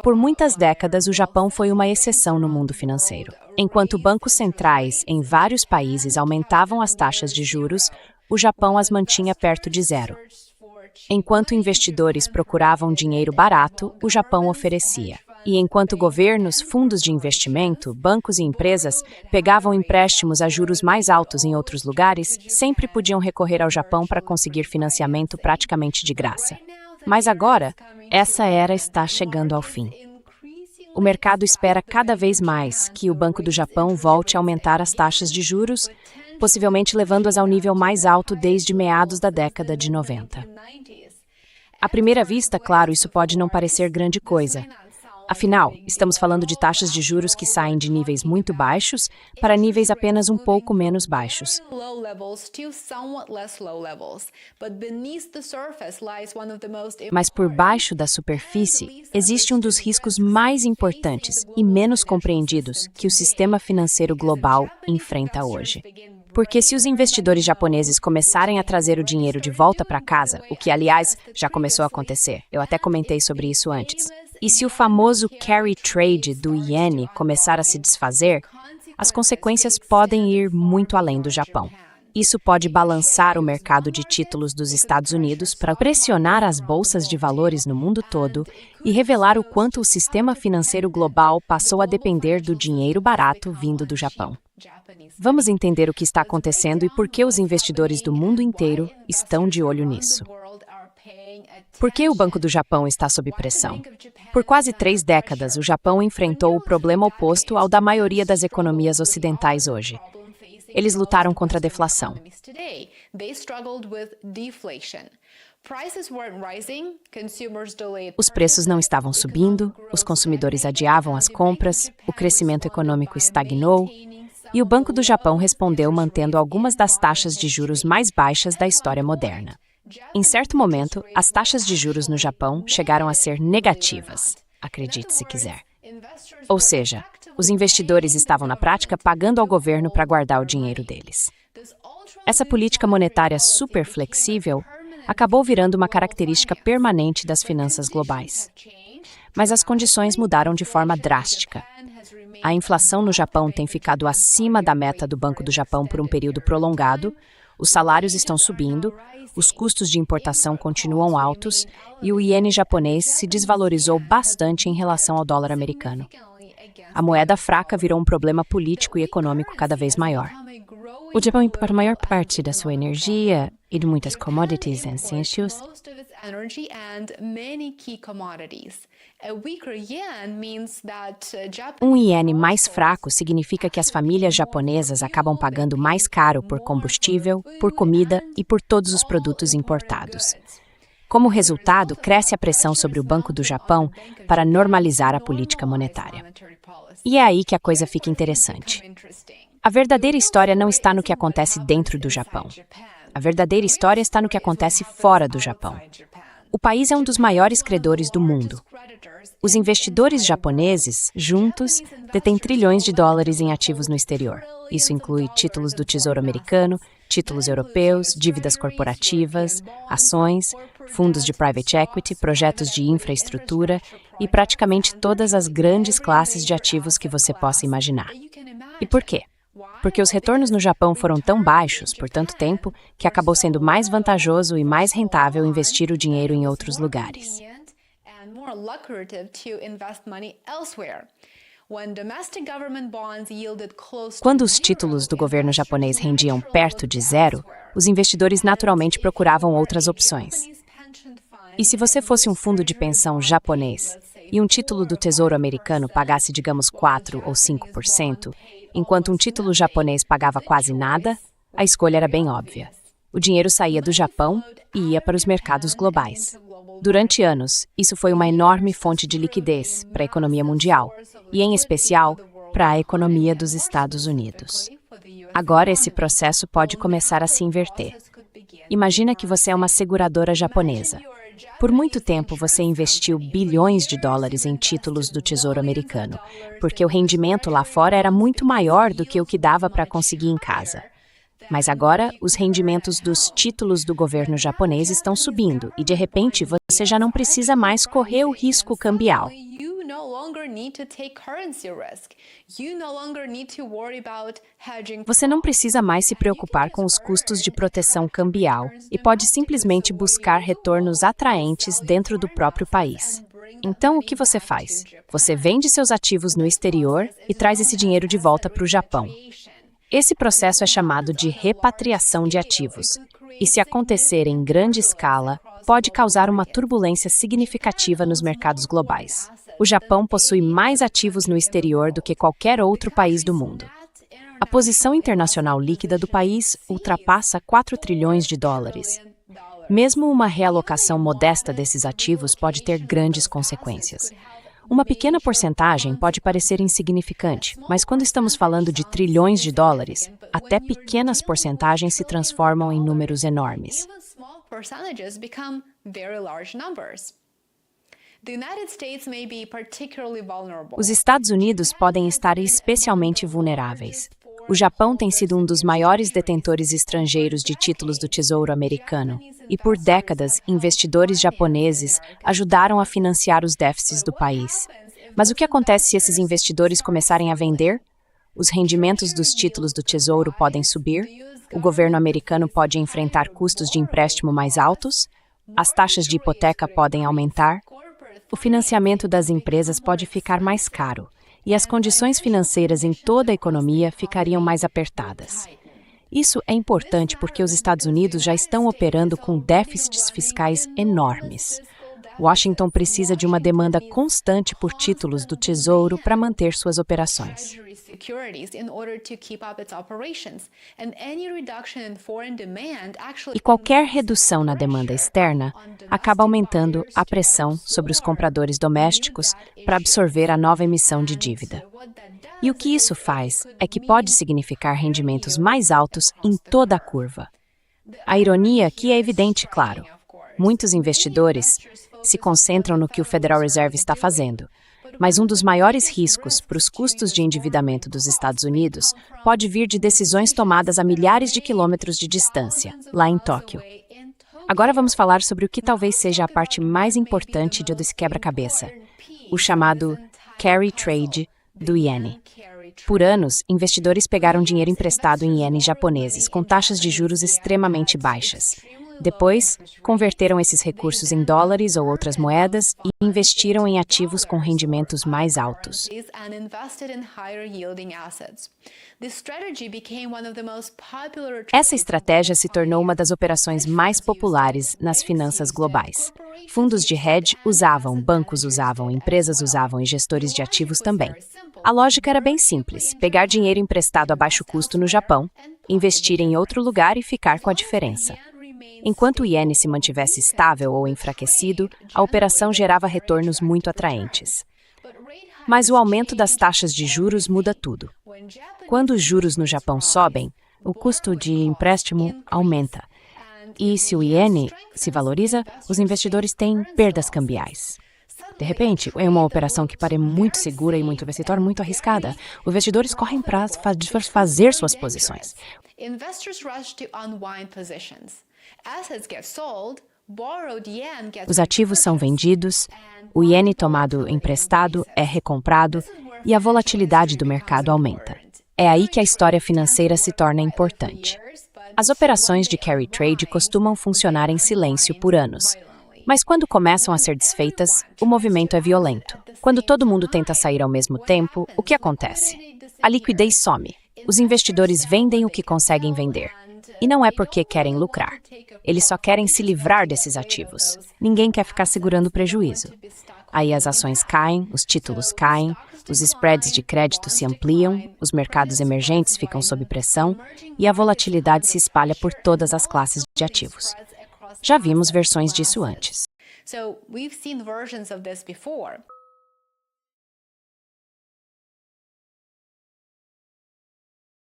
Por muitas décadas, o Japão foi uma exceção no mundo financeiro. Enquanto bancos centrais em vários países aumentavam as taxas de juros, o Japão as mantinha perto de zero. Enquanto investidores procuravam dinheiro barato, o Japão oferecia. E enquanto governos, fundos de investimento, bancos e empresas pegavam empréstimos a juros mais altos em outros lugares, sempre podiam recorrer ao Japão para conseguir financiamento praticamente de graça. Mas agora, essa era está chegando ao fim. O mercado espera cada vez mais que o Banco do Japão volte a aumentar as taxas de juros, possivelmente levando-as ao nível mais alto desde meados da década de 90. À primeira vista, claro, isso pode não parecer grande coisa. Afinal, estamos falando de taxas de juros que saem de níveis muito baixos para níveis apenas um pouco menos baixos. Mas por baixo da superfície, existe um dos riscos mais importantes e menos compreendidos que o sistema financeiro global enfrenta hoje. Porque se os investidores japoneses começarem a trazer o dinheiro de volta para casa, o que, aliás, já começou a acontecer, eu até comentei sobre isso antes, e se o famoso carry trade do iene começar a se desfazer, as consequências podem ir muito além do Japão. Isso pode balançar o mercado de títulos dos Estados Unidos para pressionar as bolsas de valores no mundo todo e revelar o quanto o sistema financeiro global passou a depender do dinheiro barato vindo do Japão. Vamos entender o que está acontecendo e por que os investidores do mundo inteiro estão de olho nisso. Por que o Banco do Japão está sob pressão? Por quase 3 décadas, o Japão enfrentou o problema oposto ao da maioria das economias ocidentais hoje. Eles lutaram contra a deflação. Os preços não estavam subindo, os consumidores adiavam as compras, o crescimento econômico estagnou, e o Banco do Japão respondeu mantendo algumas das taxas de juros mais baixas da história moderna. Em certo momento, as taxas de juros no Japão chegaram a ser negativas, acredite se quiser. Ou seja, os investidores estavam na prática pagando ao governo para guardar o dinheiro deles. Essa política monetária super flexível acabou virando uma característica permanente das finanças globais. Mas as condições mudaram de forma drástica. A inflação no Japão tem ficado acima da meta do Banco do Japão por um período prolongado, os salários estão subindo, os custos de importação continuam altos e o iene japonês se desvalorizou bastante em relação ao dólar americano. A moeda fraca virou um problema político e econômico cada vez maior. O Japão importa a maior parte da sua energia e de muitas commodities e essentials. Um iene mais fraco significa que as famílias japonesas acabam pagando mais caro por combustível, por comida e por todos os produtos importados. Como resultado, cresce a pressão sobre o Banco do Japão para normalizar a política monetária. E é aí que a coisa fica interessante. A verdadeira história não está no que acontece dentro do Japão. A verdadeira história está no que acontece fora do Japão. O país é um dos maiores credores do mundo. Os investidores japoneses, juntos, detêm trilhões de dólares em ativos no exterior. Isso inclui títulos do Tesouro Americano, títulos europeus, dívidas corporativas, ações, fundos de private equity, projetos de infraestrutura e praticamente todas as grandes classes de ativos que você possa imaginar. E por quê? Porque os retornos no Japão foram tão baixos por tanto tempo que acabou sendo mais vantajoso e mais rentável investir o dinheiro em outros lugares. Quando os títulos do governo japonês rendiam perto de zero, os investidores naturalmente procuravam outras opções. E se você fosse um fundo de pensão japonês e um título do Tesouro Americano pagasse, digamos, 4 ou 5%, enquanto um título japonês pagava quase nada, a escolha era bem óbvia. O dinheiro saía do Japão e ia para os mercados globais. Durante anos, isso foi uma enorme fonte de liquidez para a economia mundial, e em especial para a economia dos Estados Unidos. Agora esse processo pode começar a se inverter. Imagina que você é uma seguradora japonesa. Por muito tempo você investiu bilhões de dólares em títulos do Tesouro Americano, porque o rendimento lá fora era muito maior do que o que dava para conseguir em casa. Mas agora, os rendimentos dos títulos do governo japonês estão subindo e, de repente, você já não precisa mais correr o risco cambial. Você não precisa mais se preocupar com os custos de proteção cambial e pode simplesmente buscar retornos atraentes dentro do próprio país. Então, o que você faz? Você vende seus ativos no exterior e traz esse dinheiro de volta para o Japão. Esse processo é chamado de repatriação de ativos, e se acontecer em grande escala, pode causar uma turbulência significativa nos mercados globais. O Japão possui mais ativos no exterior do que qualquer outro país do mundo. A posição internacional líquida do país ultrapassa 4 trilhões de dólares. Mesmo uma realocação modesta desses ativos pode ter grandes consequências. Uma pequena porcentagem pode parecer insignificante, mas quando estamos falando de trilhões de dólares, até pequenas porcentagens se transformam em números enormes. Os Estados Unidos podem estar especialmente vulneráveis. O Japão tem sido um dos maiores detentores estrangeiros de títulos do Tesouro Americano, e por décadas, investidores japoneses ajudaram a financiar os déficits do país. Mas o que acontece se esses investidores começarem a vender? Os rendimentos dos títulos do Tesouro podem subir, o governo americano pode enfrentar custos de empréstimo mais altos, as taxas de hipoteca podem aumentar, o financiamento das empresas pode ficar mais caro, e as condições financeiras em toda a economia ficariam mais apertadas. Isso é importante porque os Estados Unidos já estão operando com déficits fiscais enormes. Washington precisa de uma demanda constante por títulos do Tesouro para manter suas operações. E qualquer redução na demanda externa acaba aumentando a pressão sobre os compradores domésticos para absorver a nova emissão de dívida. E o que isso faz é que pode significar rendimentos mais altos em toda a curva. A ironia aqui é evidente, claro. Muitos investidores se concentram no que o Federal Reserve está fazendo, mas um dos maiores riscos para os custos de endividamento dos Estados Unidos pode vir de decisões tomadas a milhares de quilômetros de distância, lá em Tóquio. Agora vamos falar sobre o que talvez seja a parte mais importante desse quebra-cabeça, o chamado carry trade do iene. Por anos, investidores pegaram dinheiro emprestado em ienes japoneses, com taxas de juros extremamente baixas. Depois, converteram esses recursos em dólares ou outras moedas e investiram em ativos com rendimentos mais altos. Essa estratégia se tornou uma das operações mais populares nas finanças globais. Fundos de hedge usavam, bancos usavam, empresas usavam e gestores de ativos também. A lógica era bem simples: pegar dinheiro emprestado a baixo custo no Japão, investir em outro lugar e ficar com a diferença. Enquanto o iene se mantivesse estável ou enfraquecido, a operação gerava retornos muito atraentes. Mas o aumento das taxas de juros muda tudo. Quando os juros no Japão sobem, o custo de empréstimo aumenta. E se o iene se valoriza, os investidores têm perdas cambiais. De repente, é uma operação que parece muito segura e se torna muito arriscada. Os investidores correm para fazer suas posições. Os ativos são vendidos, o iene tomado emprestado é recomprado e a volatilidade do mercado aumenta. É aí que a história financeira se torna importante. As operações de carry trade costumam funcionar em silêncio por anos. Mas quando começam a ser desfeitas, o movimento é violento. Quando todo mundo tenta sair ao mesmo tempo, o que acontece? A liquidez some. Os investidores vendem o que conseguem vender. E não é porque querem lucrar. Eles só querem se livrar desses ativos. Ninguém quer ficar segurando o prejuízo. Aí as ações caem, os títulos caem, os spreads de crédito se ampliam, os mercados emergentes ficam sob pressão e a volatilidade se espalha por todas as classes de ativos. Já vimos versões disso antes.